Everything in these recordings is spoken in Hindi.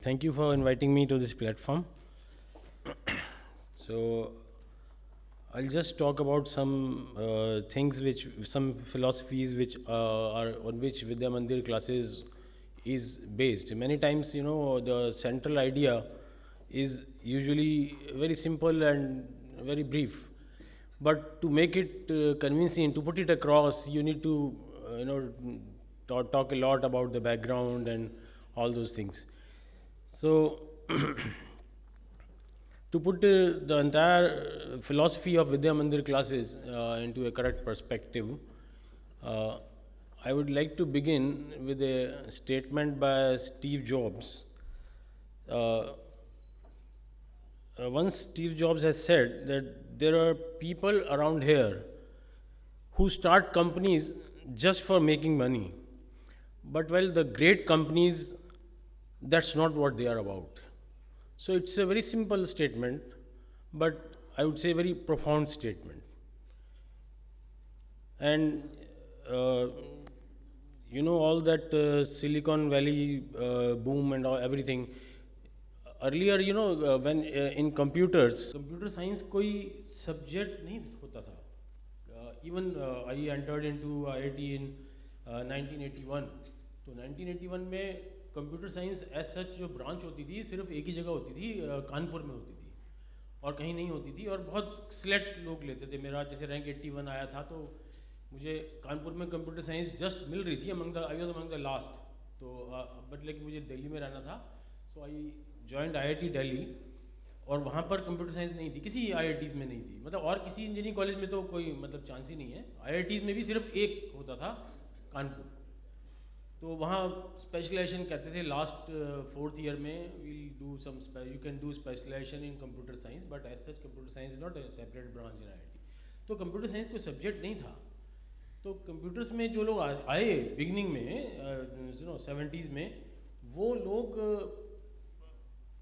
Thank you for inviting me to this platform. So, I'll just talk about some things some philosophies which are on which Vidya Mandir classes is based. Many times, the central idea is usually very simple and very brief. But to make it convincing, to put it across, you need to, talk a lot about the background and all those things. So, to put the entire philosophy of Vidya Mandir classes into a correct perspective, uh, I would like to begin with a statement by Steve Jobs. Uh, Once Steve Jobs has said that there are people around here who start companies just for making money. But well, the great companies, that's not what they are about. So it's a very simple statement, but I would say very profound statement. And uh, all that Silicon Valley boom and everything. Earlier, when in computers, computer science कोई subject नहीं होता था. Even I entered into IIT in 1981. तो 1981 में कंप्यूटर साइंस एज सच जो ब्रांच होती थी सिर्फ एक ही जगह होती थी, कानपुर में होती थी और कहीं नहीं होती थी, और बहुत सिलेक्ट लोग लेते थे. मेरा जैसे रैंक 81 आया था तो मुझे कानपुर में कंप्यूटर साइंस जस्ट मिल रही थी, I was among the last. तो बट लेकिन मुझे दिल्ली में रहना था, सो आई जॉइंड IIT दिल्ली. और वहाँ पर कंप्यूटर साइंस नहीं थी, किसी IITs में नहीं थी, मतलब और किसी इंजीनियरिंग कॉलेज में तो कोई मतलब चांस ही नहीं है. IITs में भी सिर्फ एक होता था, कानपुर. तो वहाँ स्पेशलाइजेशन कहते थे लास्ट फोर्थ ईयर में will do some you can do specialisation in computer science, but as such computer science is not a separate branch in IIT. तो कंप्यूटर साइंस कोई सब्जेक्ट नहीं था. तो कंप्यूटर्स में जो लोग आए बिगनिंग में 70s में, वो लोग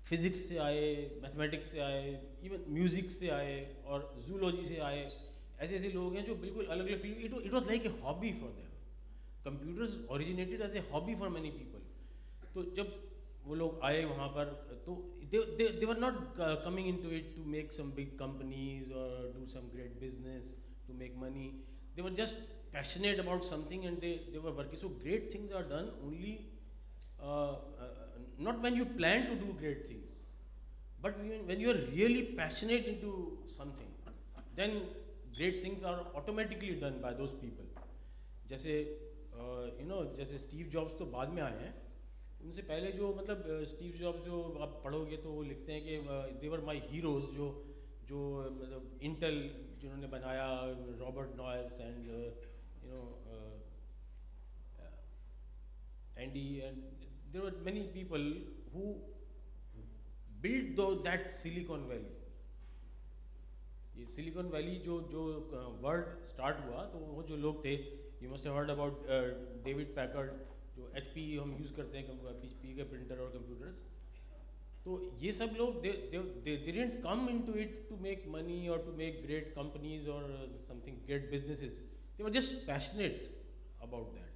फिज़िक्स से आए, मैथमेटिक्स से आए, इवन म्यूज़िक से आए और जूलॉजी से आए. ऐसे ऐसे लोग हैं जो बिल्कुल अलग अलग field. It was like a hobby for them. Computers originated as a hobby for many people. तो जब वो लोग आए वहाँ पर, तो they were not coming in to it to make some big companies और do some great business to make money. They were just passionate about something and they were working. So great things are done only not when you plan to do great things, but when you are really passionate into something, then great things are automatically done by those people. जैसे जैसे स्टीव जॉब्स तो बाद में आए हैं, उनसे पहले जो मतलब स्टीव जॉब्स जो आप पढ़ोगे तो वो लिखते हैं कि दे वर माई हीरोज, जो मतलब इंटेल जिन्होंने बनाया, Robert Noyce and Andy, and there were many people who build that Silicon Valley. ये सिलिकॉन वैली जो जो वर्ड स्टार्ट हुआ, तो वो जो लोग थे, you must have heard about David Packard, जो HP हम यूज़ करते हैं HP के प्रिंटर और कंप्यूटर्स. तो ये सब लोग they didn't come into it to make money or to make great companies or something great businesses. They were just passionate about that.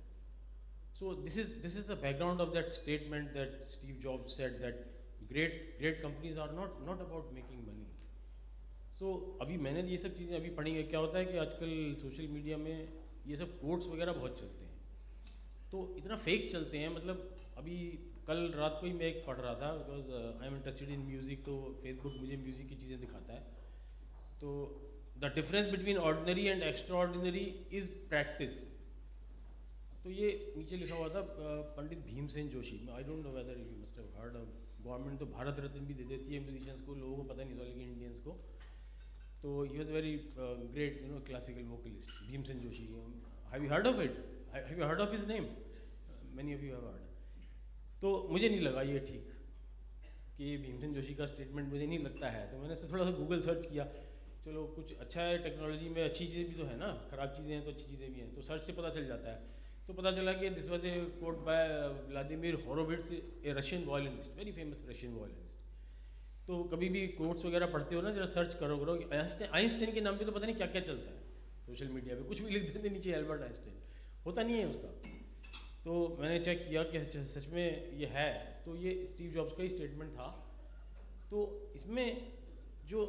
So this is the background of that statement that Steve Jobs said, that great companies are not about making money. So अभी मैंने ये सब चीज़ें अभी पढ़ी है. क्या होता है कि आजकल सोशल मीडिया में ये सब कोट्स वगैरह बहुत चलते हैं, तो इतना फेक चलते हैं. मतलब अभी कल रात को ही मैं एक पढ़ रहा था, because I am interested in music, तो फेसबुक मुझे म्यूज़िक की चीज़ें दिखाता है. तो the difference between ordinary and extraordinary is practice. तो ये नीचे लिखा हुआ था Pandit Bhimsen Joshi. I don't know whether you must have heard. Government तो भारत रत्न भी दे देती है म्यूजिशियंस को, लोगों को पता नहीं, लेकिन इंडियंस को. तो he was very great classical vocalist, Bhimsen Joshi. Have you heard of it? Have you heard of his name? Many of you have heard. तो मुझे नहीं लगा ये ठीक कि ये भीमसेन जोशी का स्टेटमेंट मुझे नहीं लगता है. तो मैंने थोड़ा सा गूगल सर्च किया, चलो कुछ अच्छा है, टेक्नोलॉजी में अच्छी चीज़ें भी तो है ना, ख़राब चीज़ें हैं तो अच्छी चीज़ें भी हैं. तो सर्च से पता चल जाता है. तो पता चला कि this was a quote by Vladimir Horowitz, a Russian violinist, very famous Russian violinist. तो कभी भी कोट्स वगैरह पढ़ते हो ना, जरा सर्च करो. आइंस्टाइन के नाम पे तो पता नहीं क्या क्या चलता है सोशल मीडिया पे, कुछ भी लिख देते नीचे एल्बर्ट आइंस्टाइन, होता नहीं है उसका. तो मैंने चेक किया कि सच में ये है, तो ये स्टीव जॉब्स का ही स्टेटमेंट था। तो इसमें जो,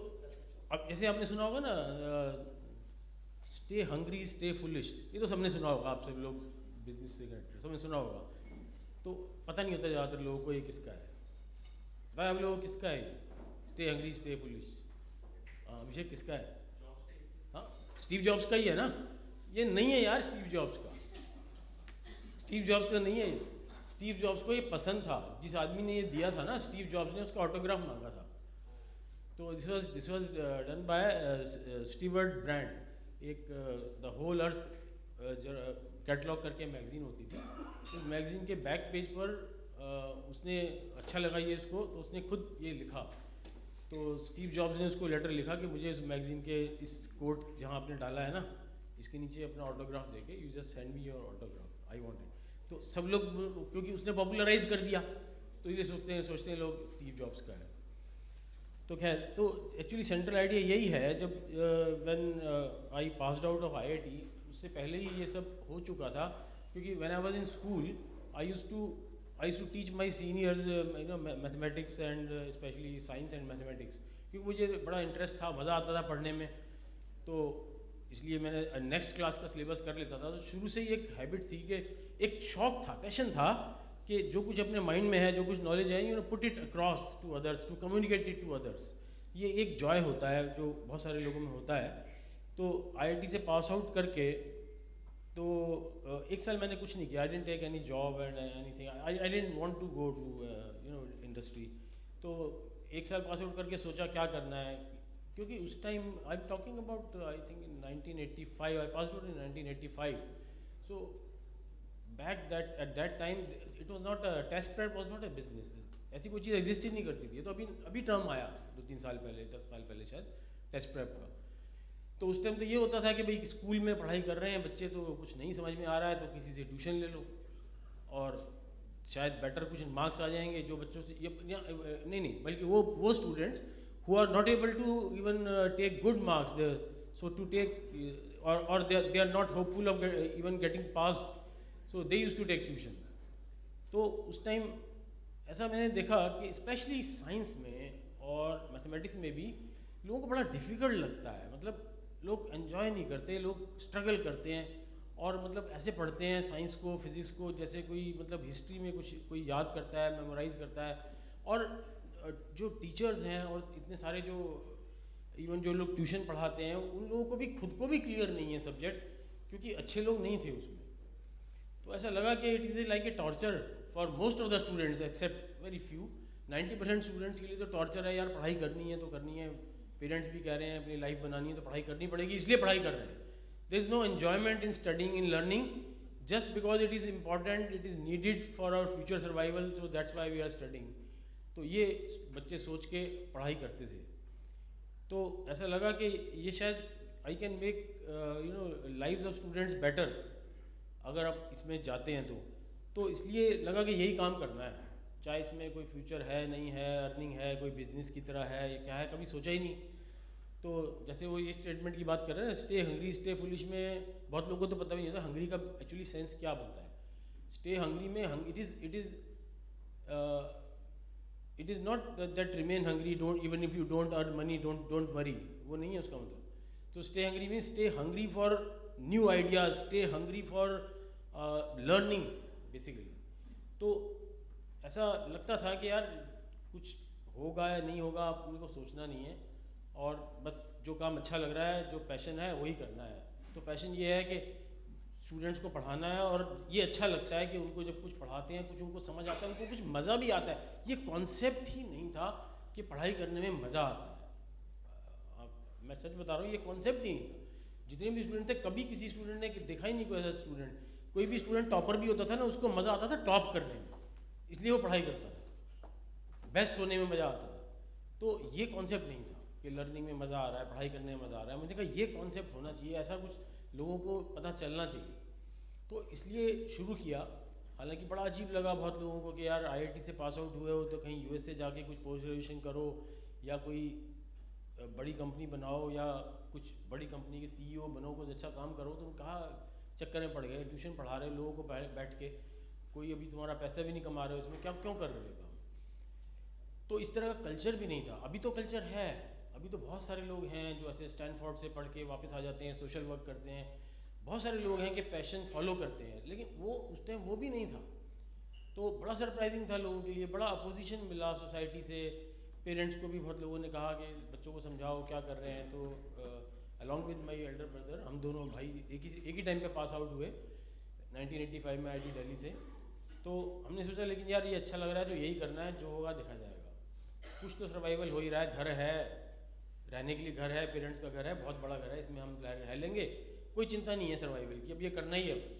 अब जैसे आपने सुना होगा ना, स्टे हंग्री स्टे फुलिश, ये तो सबने सुना होगा, आप सब लोग बिजनेस से कनेक्टेड सबने सुना होगा। तो पता नहीं होता ज़्यादातर लोगों को ये किसका है। भाई आप लोगों को किसका है ये स्टे हंग्री स्टे फुलिश? अभिषेक किसका है? हाँ, स्टीव जॉब्स का ही है ना? ये नहीं है यार स्टीव जॉब्स का, स्टीव जॉब्स का नहीं है ये। स्टीव जॉब्स को ये पसंद था, जिस आदमी ने ये दिया था ना, स्टीव जॉब्स ने उसका ऑटोग्राफ मांगा था। तो this was done by Stewart brand, एक द होल अर्थ कैटलॉग करके मैगजीन होती थी। उस मैगजीन के बैक पेज पर उसने अच्छा लगा ये इसको, तो उसने खुद ये लिखा। तो स्टीव जॉब्स ने उसको लेटर लिखा कि मुझे इस मैगजीन के इस कोट जहाँ आपने डाला है ना, इसके नीचे अपना ऑटोग्राफ देके you just send me your autograph, I want it. तो सब लोग, क्योंकि उसने पॉपुलराइज कर दिया, तो ये सोचते हैं लोग स्टीव जॉब्स का है। तो खैर, तो एक्चुअली सेंट्रल आइडिया यही है, जब when I passed out of IIT, उससे पहले ही ये सब हो चुका था। क्योंकि when I was in school, I used to teach my seniors mathematics and specially science and mathematics, क्योंकि मुझे बड़ा इंटरेस्ट था, मज़ा आता था पढ़ने में। तो इसलिए मैंने नेक्स्ट क्लास का सिलेबस कर लेता था। तो शुरू से ही एक हैबिट थी कि एक शौक था, पैशन था कि जो कुछ अपने माइंड में है, जो कुछ नॉलेज है, you know put it across to others, to communicate it to others. ये एक जॉय होता है जो बहुत सारे लोगों में होता है। तो आईआईटी से पास आउट करके तो एक साल मैंने कुछ नहीं किया, I didn't take any job and anything, I didn't want to go to you know industry. तो एक साल पास आउट करके सोचा क्या करना है, क्योंकि उस time I am talking about I think in 1985, I pass out in 1985। So back that at that time it was not a test prep, was not a business, ऐसी कोई चीज़ एग्जिस्ट ही नहीं करती थी। तो अभी टर्म आया 2-3 साल पहले, 10 साल पहले शायद, टेस्ट प्रेप का। तो उस टाइम तो ये होता था कि भाई स्कूल में पढ़ाई कर रहे हैं बच्चे, तो कुछ नहीं समझ में आ रहा है तो किसी से ट्यूशन ले लो, और शायद बेटर कुछ मार्क्स आ जाएंगे जो बच्चों से नहीं, बल्कि वो students who are not able to even take good marks there, so to take or they are not hopeful of even getting passed, so they used to take tuitions. तो उस टाइम ऐसा मैंने देखा कि स्पेशली साइंस में और मैथमेटिक्स में भी लोगों को बड़ा डिफ़िकल्ट लगता है, मतलब लोग एंजॉय नहीं करते, लोग स्ट्रगल करते हैं, और मतलब ऐसे पढ़ते हैं साइंस को, फिज़िक्स को, जैसे कोई मतलब हिस्ट्री में कुछ कोई याद करता है, मेमोराइज करता है। और जो टीचर्स हैं और इतने सारे जो इवन जो लोग ट्यूशन पढ़ाते हैं, उन लोगों को भी खुद को भी क्लियर नहीं है सब्जेक्ट्स, क्योंकि अच्छे लोग नहीं थे उसमें। तो ऐसा लगा कि it is like a torture for most of the students except very few. 90% students के लिए तो टॉर्चर है यार, पढ़ाई करनी है तो करनी है, पेरेंट्स भी कह रहे हैं अपनी लाइफ बनानी है तो पढ़ाई करनी पड़ेगी, इसलिए पढ़ाई कर रहे हैं। There is no enjoyment in studying, in learning, just because it is important, it is needed for our future survival, so that's why we are studying. तो ये बच्चे सोच के पढ़ाई करते थे। तो ऐसा लगा कि ये शायद I can make you know lives of students better अगर आप इसमें जाते हैं तो इसलिए लगा कि यही काम करना है, चाहे इसमें कोई फ्यूचर है नहीं है, अर्निंग है, कोई बिजनेस की तरह है, ये क्या है, कभी सोचा ही नहीं। तो जैसे वो ये स्टेटमेंट की बात कर रहे हैं ना, स्टे हंग्री स्टे फुलिश में बहुत लोगों को तो पता भी नहीं होता हंग्री का एक्चुअली सेंस क्या बनता है। स्टे हंग्री में it is not that remain hungry, don't even if you don't earn money, don't worry, वो नहीं है उसका मतलब। तो stay hungry means stay hungry for new ideas, stay hungry for learning basically. तो ऐसा लगता था कि यार कुछ होगा या नहीं होगा अपने को सोचना नहीं है, और बस जो काम अच्छा लग रहा है, जो पैशन है वही करना है। तो पैशन ये है कि स्टूडेंट्स को पढ़ाना है, और ये अच्छा लगता है कि उनको जब कुछ पढ़ाते हैं, कुछ उनको समझ आता है, उनको कुछ मज़ा भी आता है। ये कॉन्सेप्ट ही नहीं था कि पढ़ाई करने में मज़ा आता है। मैं सच बता रहा हूँ, ये कॉन्सेप्ट ही नहीं था। जितने भी स्टूडेंट थे, कभी किसी स्टूडेंट ने देखा ही नहीं कोई ऐसा स्टूडेंट। कोई भी स्टूडेंट टॉपर भी होता था ना, उसको मज़ा आता था टॉप करने में, इसलिए वो पढ़ाई करता था, बेस्ट होने में मज़ा आता था। तो ये कॉन्सेप्ट नहीं था कि लर्निंग में मज़ा आ रहा है, पढ़ाई करने में मज़ा आ रहा है। मुझे कहा ये कॉन्सेप्ट होना चाहिए, ऐसा कुछ लोगों को पता चलना चाहिए। तो इसलिए शुरू किया। हालांकि बड़ा अजीब लगा बहुत लोगों को कि यार आईआईटी से पास आउट हुए हो तो कहीं यूएसए जाके कुछ पोस्ट ग्रेजुएशन करो, या कोई बड़ी कंपनी बनाओ, या कुछ बड़ी कंपनी के सीईओ बनो, कुछ अच्छा काम करो। तो कहाँ चक्कर में पड़ गए, ट्यूशन पढ़ा रहे लोगों को बैठ के। कोई अभी तुम्हारा पैसा भी नहीं कमा रहे हो, इसमें क्या क्यों कर रहे हो काम? तो इस तरह का कल्चर भी नहीं था। अभी तो कल्चर है, अभी तो बहुत सारे लोग हैं जो ऐसे स्टैनफोर्ड से पढ़ के वापस आ जाते हैं, सोशल वर्क करते हैं, बहुत सारे लोग हैं कि पैशन फॉलो करते हैं, लेकिन वो उस टाइम वो भी नहीं था। तो बड़ा सरप्राइजिंग था लोगों के लिए, बड़ा अपोजिशन मिला सोसाइटी से, पेरेंट्स को भी बहुत लोगों ने कहा कि बच्चों को समझाओ क्या कर रहे हैं। तो along with my elder brother, हम दोनों भाई एक ही टाइम पे पास आउट हुए 1985 में IIT दिल्ली से। तो हमने सोचा लेकिन यार ये अच्छा लग रहा है तो यही करना है, जो होगा देखा जाएगा। कुछ तो सर्वाइवल हो ही रहा है, घर है, रहने के लिए घर है, पेरेंट्स का घर है, बहुत बड़ा घर है, इसमें हम रह लेंगे, कोई चिंता नहीं है सर्वाइवल की, अब ये करना ही है बस।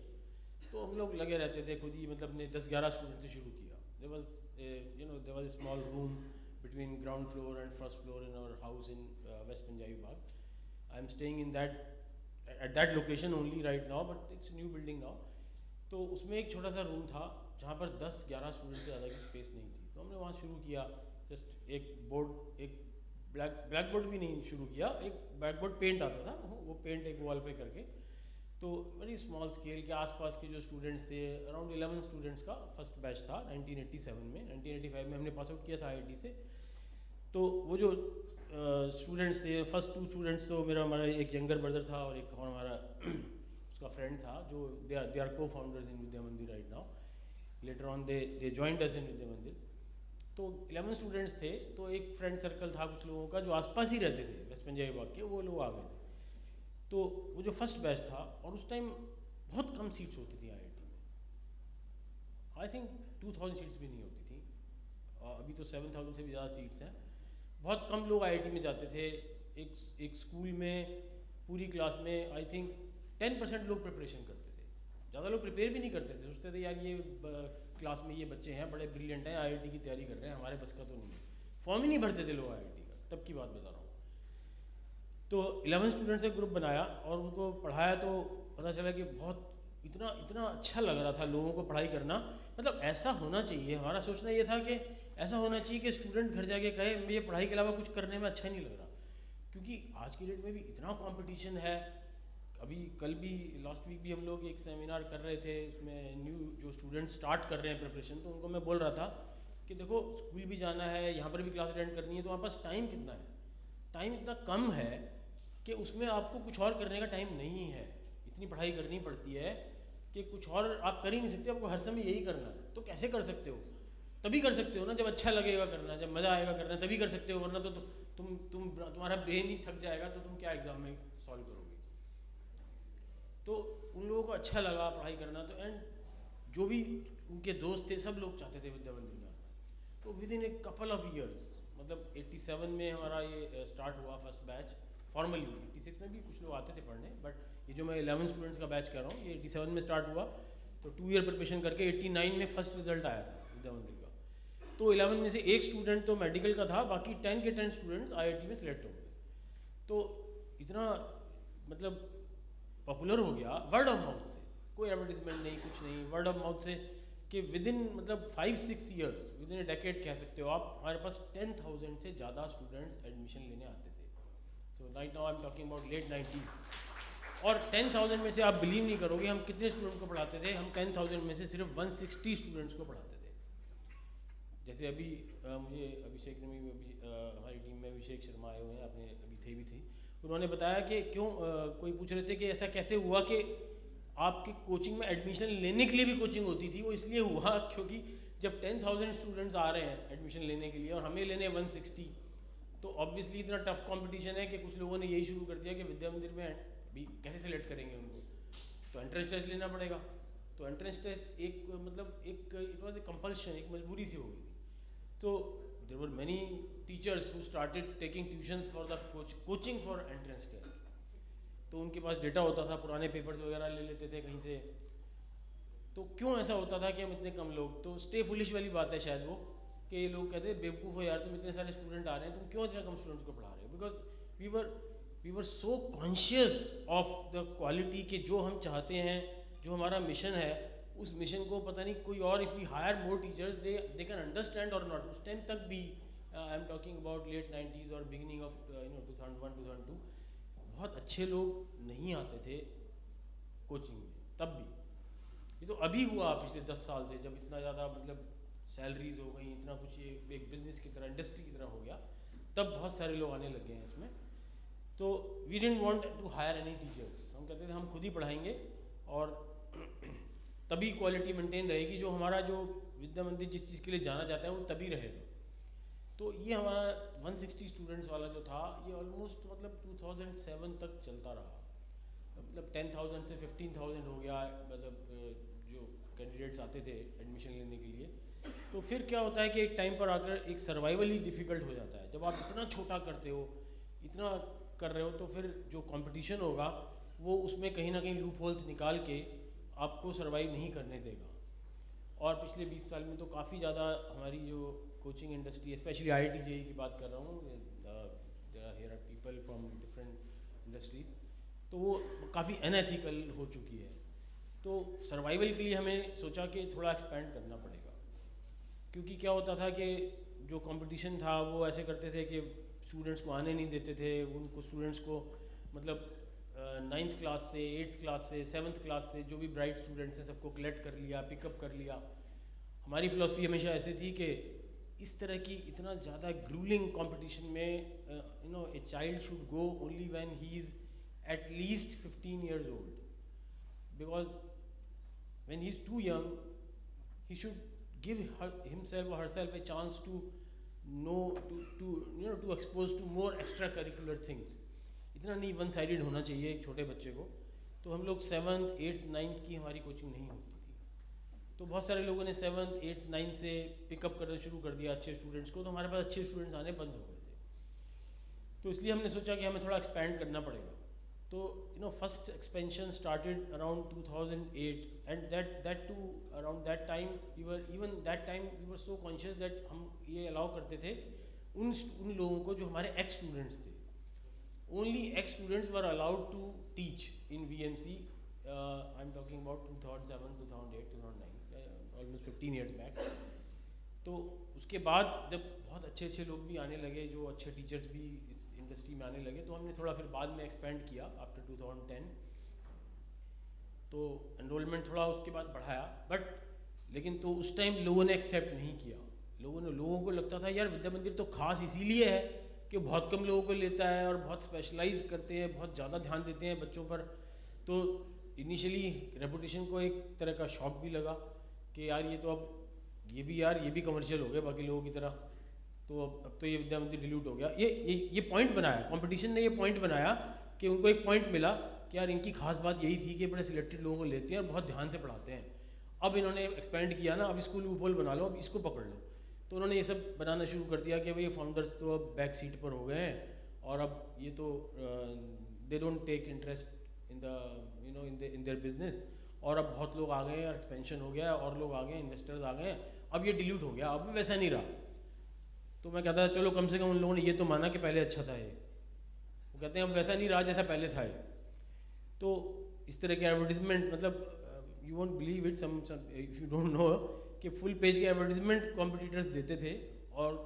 तो हम लोग लगे रहते थे खुद ही, मतलब ने 10-11 स्टूडेंट से शुरू किया। There was small room between ground floor and first floor in our house in West Punjabi Bagh. I am staying in that at that location only right now, but it's a new building now. तो उसमें एक छोटा सा रूम था जहाँ पर 10-11 स्टूडेंट से ज़्यादा की स्पेस नहीं थी। तो हमने वहाँ शुरू किया, जस्ट एक बोर्ड, एक ब्लैक बोर्ड भी नहीं शुरू किया, एक ब्लैक बोर्ड पेंट आता था, वो पेंट एक वॉल पे करके। तो वेरी स्मॉल स्केल के आसपास के जो स्टूडेंट्स थे, अराउंड 11 स्टूडेंट्स का फर्स्ट बैच था 1987 में। 1985 में हमने पास आउट किया था IIT से। तो वो जो स्टूडेंट्स थे, फर्स्ट 2 स्टूडेंट्स, तो हमारा एक यंगर ब्रदर था और एक और हमारा उसका फ्रेंड था, जो दे आर को founders in Vidya Mandir right now. Later on they joined us in Vidya Mandir. तो 11 स्टूडेंट्स थे, तो एक फ्रेंड सर्कल था कुछ लोगों का जो आसपास ही रहते थे वेस्ट पंजाबी बाग के, वो लोग आ गए थे। तो वो जो फर्स्ट बैच था, और उस टाइम बहुत कम सीट्स होती थी IIT में, आई थिंक 2000 सीट्स भी नहीं होती थी, अभी तो 7000 से भी ज़्यादा सीट्स हैं। बहुत कम लोग IIT में जाते थे। एक स्कूल में पूरी क्लास में आई थिंक 10% लोग प्रिपरेशन करते थे, ज़्यादा लोग प्रिपेयर भी नहीं करते थे। सोचते थे यार ये क्लास में ये बच्चे हैं बड़े ब्रिलियंट हैं, IIT की तैयारी कर रहे हैं, हमारे बस का तो नहीं है। फॉर्म ही नहीं भरते थे लोग IIT का, तब की बात बता रहा हूँ। तो 11 स्टूडेंट्स का ग्रुप बनाया और उनको पढ़ाया, तो पता चला कि बहुत इतना अच्छा लग रहा था लोगों को पढ़ाई करना। मतलब ऐसा होना चाहिए, हमारा सोचना ये था कि ऐसा होना चाहिए कि स्टूडेंट घर जाके कहे मुझे पढ़ाई के अलावा कुछ करने में अच्छा ही नहीं लग रहा। क्योंकि आज की डेट में भी इतना कंपटीशन है। अभी कल भी लास्ट वीक भी हम लोग एक सेमिनार कर रहे थे, उसमें न्यू जो स्टूडेंट स्टार्ट कर रहे हैं प्रिपरेशन, तो उनको मैं बोल रहा था कि देखो स्कूल भी जाना है, यहाँ पर भी क्लास अटेंड करनी है, तो हमारे पास टाइम कितना है, टाइम इतना कम है कि उसमें आपको कुछ और करने का टाइम नहीं है। इतनी पढ़ाई करनी पड़ती है कि कुछ और आप कर ही नहीं सकते, आपको हर समय यही करना है। तो कैसे कर सकते हो? तभी कर सकते हो ना जब अच्छा लगेगा करना, जब मज़ा आएगा करना, तभी कर सकते हो, वरना तो तुम्हारा ब्रेन ही थक जाएगा, तो तुम क्या एग्ज़ाम में सॉल्व करोगे। तो उन लोगों को अच्छा लगा पढ़ाई करना, तो एंड जो भी उनके दोस्त थे सब लोग चाहते थे विद्या मंदिर में आना। तो with in a couple of years, मतलब 87 में हमारा ये स्टार्ट हुआ फर्स्ट बैच फॉर्मली। 86 में भी कुछ लोग आते थे पढ़ने, बट ये जो मैं 11 स्टूडेंट्स का बैच कर रहा हूँ, ये 87 में स्टार्ट हुआ। तो 2 ईयर प्रिपरेशन करके 89 में फर्स्ट रिजल्ट आया था विद्या मंदिर का। तो 11 में से एक स्टूडेंट तो मेडिकल का था, बाकी 10 के 10 स्टूडेंट्स IIT में सिलेक्ट हो गए। तो इतना मतलब पॉपुलर हो गया वर्ड ऑफ माउथ से, कोई एडवर्टीजमेंट नहीं, कुछ नहीं, वर्ड ऑफ माउथ से, कि विद इन मतलब 5-6 years, with in A decade कह सकते हो आप, हमारे पास 10,000 से ज़्यादा स्टूडेंट्स एडमिशन लेने आते थे। So right now I am talking about late 90s। और 10,000 में से आप बिलीव नहीं करोगे हम कितने स्टूडेंट्स को पढ़ाते थे। हम 10,000 में से सिर्फ 160 स्टूडेंट्स को पढ़ाते थे। जैसे अभी मुझे अभिषेक ने भी हमारी टीम में अभिषेक शर्मा आए हुए हैं, अपने अभी थे भी थी, उन्होंने बताया कि क्यों कोई पूछ रहे थे कि ऐसा कैसे हुआ कि आपकी कोचिंग में एडमिशन लेने के लिए भी कोचिंग होती थी। वो इसलिए हुआ क्योंकि जब 10,000 स्टूडेंट्स आ रहे हैं एडमिशन लेने के लिए और हमें लेने 160, तो ऑब्वियसली इतना टफ कंपटीशन है कि कुछ लोगों ने यही शुरू कर दिया कि विद्या मंदिर में भी कैसे सिलेक्ट करेंगे उनको, तो एंट्रेंस टेस्ट लेना पड़ेगा। तो एंट्रेंस टेस्ट एक मतलब एक इट वाज ए कंपल्शन, एक मजबूरी से हो गई थी। तो there were many teachers who started taking tuitions for the coaching for entrance test. तो उनके पास डेटा होता था, पुराने पेपर्स वगैरह ले लेते थे कहीं से। तो क्यों ऐसा होता था कि हम इतने कम लोग, तो स्टे फुलिश वाली बात है शायद वो, कि ये लोग कहते हैं बेवकूफ़ हो यार, तुम इतने सारे स्टूडेंट आ रहे हैं, तुम क्यों इतने कम स्टूडेंट्स को पढ़ा रहे हो। Because we were so conscious of the quality के जो हम चाहते हैं, जो हमारा मिशन है, उस मिशन को पता नहीं कोई और, if we hire more teachers they can understand और नॉट। उस टाइम तक भी I am talking about late 90s और बिगिनिंग ऑफ 2001-2002, बहुत अच्छे लोग नहीं आते थे कोचिंग में तब भी। ये तो अभी हुआ पिछले 10 साल से, जब इतना ज़्यादा मतलब सैलरीज हो गई, इतना कुछ ये एक बिजनेस की तरह, इंडस्ट्री की तरह हो गया, तब बहुत सारे लोग आने लग गए हैं इसमें। तो we didn't want to hire any teachers, हम कहते थे हम खुद ही पढ़ाएंगे और तभी क्वालिटी मेंटेन रहेगी, जो हमारा जो विद्या मंदिर जिस चीज़ के लिए जाना जाता है वो तभी रहेगा। तो ये हमारा 160 स्टूडेंट्स वाला जो था, ये ऑलमोस्ट मतलब 2007 तक चलता रहा। मतलब 10,000 से 15,000 हो गया, मतलब जो कैंडिडेट्स आते थे एडमिशन लेने के लिए। तो फिर क्या होता है कि एक टाइम पर आकर एक सर्वाइवल ही डिफ़िकल्ट हो जाता है। जब आप इतना छोटा करते हो, इतना कर रहे हो, तो फिर जो कंपटीशन होगा वो उसमें कहीं ना कहीं लूप होल्स निकाल के आपको सर्वाइव नहीं करने देगा। और पिछले 20 साल में तो काफ़ी ज़्यादा हमारी जो coaching industry, specially IIT JEE की बात कर रहा हूँ, here are people from different industries, तो वो काफ़ी अनएथिकल हो चुकी है। तो सर्वाइवल के लिए हमें सोचा कि थोड़ा एक्सपेंड करना पड़ेगा, क्योंकि क्या होता था कि जो कंपटीशन था वो ऐसे करते थे कि स्टूडेंट्स को आने नहीं देते थे। उनको स्टूडेंट्स को मतलब 9th क्लास से, 8th क्लास से, 7th क्लास से जो भी ब्राइट स्टूडेंट्स हैं सबको कलेक्ट कर लिया, पिकअप कर लिया। हमारी फ़िलासफ़ी हमेशा ऐसी थी कि इस तरह की इतना ज़्यादा ग्रूलिंग कंपटीशन में a child should go only when he is at least 15 years old, because when he is too young he should give himself or herself a chance to know, to expose to more extracurricular things. इतना नहीं वन साइडेड होना चाहिए एक छोटे बच्चे को। तो हम लोग 7th, 8th, 9th की हमारी कोचिंग नहीं होती थी, तो बहुत सारे लोगों ने 7th, 8th, 9th से पिकअप करना शुरू कर दिया अच्छे स्टूडेंट्स को, तो हमारे पास अच्छे स्टूडेंट्स आने बंद हो गए थे। तो इसलिए हमने सोचा कि हमें थोड़ा एक्सपैंड करना पड़ेगा। तो first expansion started around 2008, and that too around that time we were so conscious that हम ये अलाउ करते थे उन लोगों को जो हमारे एक्स स्टूडेंट्स थे। Only ex students were allowed to teach in VMC। I am talking about 2007, 2008, 2009, almost 15 years बैक। तो उसके बाद जब बहुत अच्छे अच्छे लोग भी आने लगे, जो अच्छे टीचर्स भी इस इंडस्ट्री में आने लगे, तो हमने थोड़ा फिर बाद में एक्सपेंड किया आफ्टर 2010। तो एनरोलमेंट थोड़ा उसके बाद बढ़ाया, लेकिन तो उस टाइम लोगों ने एक्सेप्ट नहीं किया। लोगों को लगता था यार विद्या मंदिर तो खास इसीलिए है कि बहुत कम लोगों को लेता है और बहुत स्पेशलाइज करते हैं, बहुत ज़्यादा ध्यान देते हैं बच्चों पर। तो इनिशियली रेपुटेशन को एक तरह का शॉक भी लगा कि यार ये भी कमर्शियल हो गया बाकी लोगों की तरह। तो अब तो ये विद्या मंदिर डिल्यूट हो गया। ये पॉइंट बनाया, कंपटीशन ने ये पॉइंट बनाया कि उनको एक पॉइंट मिला कि यार इनकी खास बात यही थी कि बड़े सिलेक्टेड लोगों को लेते हैं और बहुत ध्यान से पढ़ाते हैं। अब इन्होंने एक्सपेंड किया ना, अब इसको लूपहोल बना लो, अब इसको पकड़ लो। तो उन्होंने ये सब बनाना शुरू कर दिया कि भाई फाउंडर्स तो अब बैक सीट पर हो गए हैं और अब ये तो they don't take interest in the in their business, और अब बहुत लोग आ गए हैं और एक्सपेंशन हो गया है और लोग आ गए हैं, इन्वेस्टर्स आ गए हैं, अब ये डिल्यूट हो गया, अब भी वैसा नहीं रहा। तो मैं कहता चलो कम से कम उन लोगों ने ये तो माना कि पहले अच्छा था ये। वो कहते हैं अब वैसा नहीं रहा जैसा पहले था ये। तो इस तरह के एडवर्टीजमेंट, मतलब you won't believe it, some if you don't know, कि फुल पेज के एडवर्टीजमेंट कॉम्पिटिटर्स देते थे और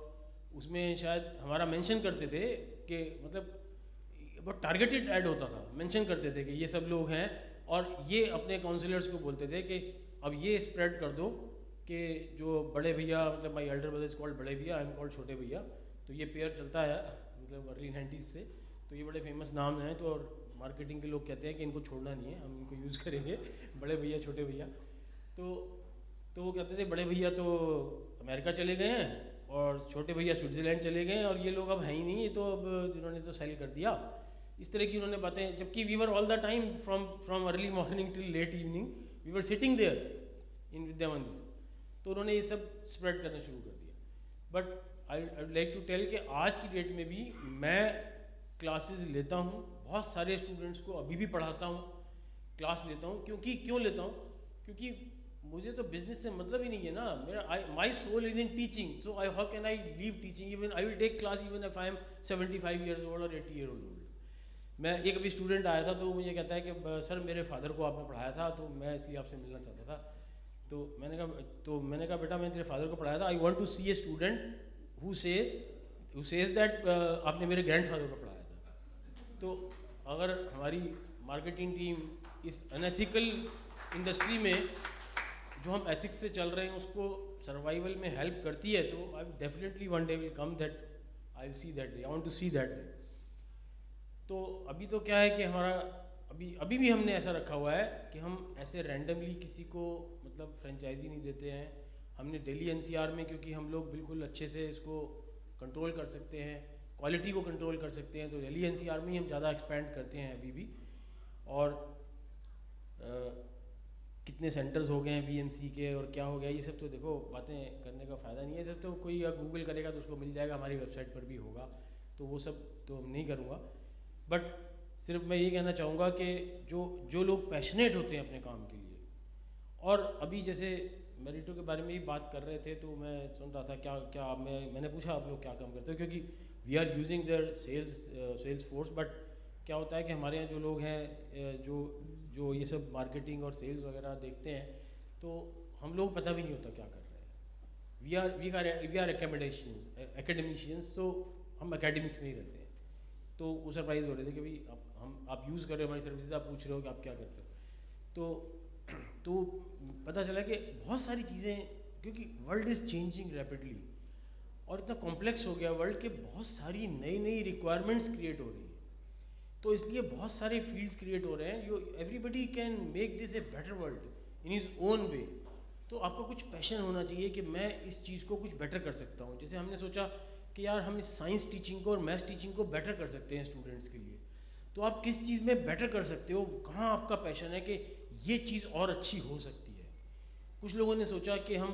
उसमें शायद हमारा मेंशन करते थे कि मतलब बहुत टारगेटेड ऐड होता था, मेंशन करते थे कि ये सब लोग हैं, और ये अपने काउंसलर्स को बोलते थे कि अब ये स्प्रेड कर दो कि जो बड़े भैया, मतलब my elder brother is called बड़े भैया, आई एम कॉल्ड छोटे भैया। तो ये पेयर चलता है मतलब अर्ली 90s से, तो ये बड़े फेमस नाम हैं। तो और मार्केटिंग के लोग कहते हैं कि इनको छोड़ना नहीं है, हम इनको यूज़ करेंगे, बड़े भैया छोटे भैया। तो वो कहते थे बड़े भैया तो अमेरिका चले गए हैं और छोटे भैया स्विट्ज़रलैंड चले गए हैं और ये लोग अब हैं ही नहीं, ये तो अब जिन्होंने तो सेल कर दिया। इस तरह की उन्होंने बातें, जबकि we were all the time from early morning till late evening we were sitting there in Vidya Mandir. तो उन्होंने ये सब स्प्रेड करना शुरू कर दिया। But I would like to tell कि आज की डेट में भी मैं क्लासेस लेता हूँ, बहुत सारे स्टूडेंट्स को अभी भी पढ़ाता हूँ, क्लास लेता हूँ। क्यों लेता हूँ? क्योंकि मुझे तो बिजनेस से मतलब ही नहीं है ना। मेरा my soul is in teaching, so how can I leave teaching? Even I will take class even if I am 75 years old और 80 years old। मैं एक अभी स्टूडेंट आया था तो मुझे कहता है कि सर मेरे फादर को आपने पढ़ाया था तो मैं इसलिए आपसे मिलना चाहता था। तो मैंने कहा बेटा मैंने तेरे फादर को पढ़ाया था, I want to see a student who says that आपने मेरे ग्रैंडफादर को पढ़ाया था। तो अगर हमारी मार्केटिंग टीम इस अनएथिकल इंडस्ट्री में जो हम एथिक्स से चल रहे हैं उसको सर्वाइवल में हेल्प करती है, तो I definitely one day will come that I will see that day, I want to see that day. तो अभी तो क्या है कि हमारा अभी भी हमने ऐसा रखा हुआ है कि हम ऐसे रैंडमली किसी को मतलब फ्रेंचाइजी नहीं देते हैं। हमने दिल्ली एनसीआर में, क्योंकि हम लोग बिल्कुल अच्छे से इसको कंट्रोल कर सकते हैं, क्वालिटी को कंट्रोल कर सकते हैं, तो दिल्ली एनसीआर में ही हम ज़्यादा एक्सपेंड करते हैं अभी भी। और कितने सेंटर्स हो गए हैं बीएमसी के और क्या हो गया, ये सब तो देखो बातें करने का फ़ायदा नहीं है। सब तो कोई गूगल करेगा तो उसको मिल जाएगा, हमारी वेबसाइट पर भी होगा, तो वो सब तो नहीं करूँगा। बट सिर्फ मैं ये कहना चाहूँगा कि जो लोग पैशनेट होते हैं अपने काम के लिए, और अभी जैसे मेरिटो के बारे में ही बात कर रहे थे तो मैं सुन रहा था क्या मैंने पूछा आप लोग क्या काम करते हो, क्योंकि we are using their sales force. But क्या होता है कि हमारे यहाँ जो लोग हैं जो ये सब मार्केटिंग और सेल्स वगैरह देखते हैं, तो हम लोग पता भी नहीं होता क्या कर रहे हैं। वी आर एकेडमिशियंस, तो हम एकेडमिक्स में ही रहते हैं। तो वो सरप्राइज हो रहे थे कि भाई आप यूज़ कर रहे हो हमारी सर्विसेज, आप पूछ रहे हो कि आप क्या करते हो। तो पता चला कि बहुत सारी चीज़ें, क्योंकि वर्ल्ड इज़ चेंजिंग रैपिडली और इतना कॉम्प्लेक्स हो गया वर्ल्ड के, बहुत सारी नई रिक्वायरमेंट्स क्रिएट हो रही है। तो इसलिए बहुत सारे फील्ड्स क्रिएट हो रहे हैं। Everybody can make this a better world in his own way. तो आपका कुछ पैशन होना चाहिए कि मैं इस चीज़ को कुछ बेटर कर सकता हूँ। जैसे हमने सोचा कि यार हम इस साइंस टीचिंग को और मैथ्स टीचिंग को बेटर कर सकते हैं स्टूडेंट्स के लिए। तो आप किस चीज़ में बेटर कर सकते हो, कहाँ आपका पैशन है कि ये चीज़ और अच्छी हो सकती है। कुछ लोगों ने सोचा कि हम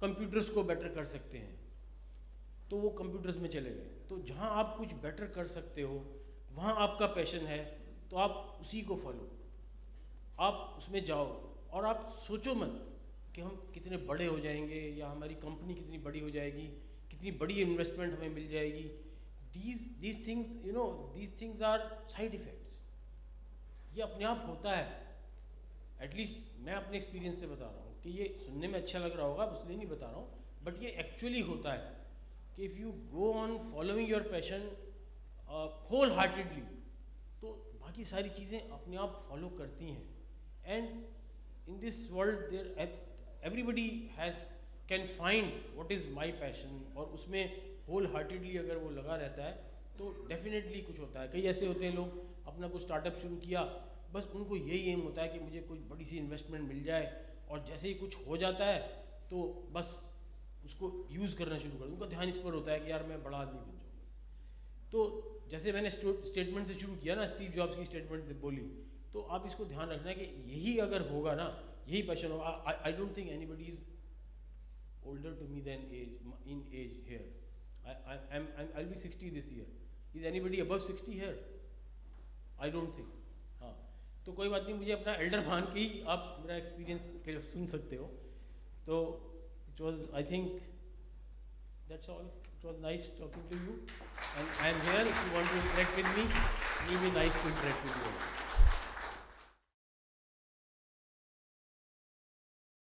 कंप्यूटर्स को बेटर कर सकते हैं, तो वो कंप्यूटर्स में चले गए। तो जहाँ आप कुछ बेटर कर सकते हो, वहाँ आपका पैशन है, तो आप उसी को फॉलो, आप उसमें जाओ। और आप सोचो मत कि हम कितने बड़े हो जाएंगे या हमारी कंपनी कितनी बड़ी हो जाएगी, कितनी बड़ी इन्वेस्टमेंट हमें मिल जाएगी। these things are side effects. ये अपने आप होता है। एटलीस्ट मैं अपने एक्सपीरियंस से बता रहा हूँ कि ये सुनने में अच्छा लग रहा होगा, इसलिए नहीं बता रहा हूँ, बट ये एक्चुअली होता है कि if you go on following your passion wholeheartedly, तो बाकी सारी चीज़ें अपने आप फॉलो करती हैं। And in this world there everybody can find what is my passion, और उसमें होल हार्टेडली अगर वो लगा रहता है तो डेफिनेटली कुछ होता है। कई ऐसे होते हैं लोग अपना कुछ स्टार्टअप शुरू किया, बस उनको यही एम होता है कि मुझे कुछ बड़ी सी इन्वेस्टमेंट मिल जाए, और जैसे ही कुछ हो जाता है तो बस उसको यूज़ करना शुरू कर दो। उनका ध्यान इस पर होता है कि यार मैं बड़ा आदमी बन जाऊँ बस। तो जैसे मैंने स्टेटमेंट से शुरू किया ना, स्टीव जॉब्स की स्टेटमेंट बोली, तो आप इसको ध्यान रखना कि यही अगर होगा ना, यही पैशन होगा। I don't think anybody is older to me than in age here. I'll be 60 this year. Is anybody above 60 here? I don't think. हाँ, तो कोई बात नहीं, मुझे अपना एल्डर मान के ही आप मेरा एक्सपीरियंस सुन सकते हो। तो it was, I think that's all. It was nice talking to you, and I am here if you want to interact with me. It will be nice to interact with you.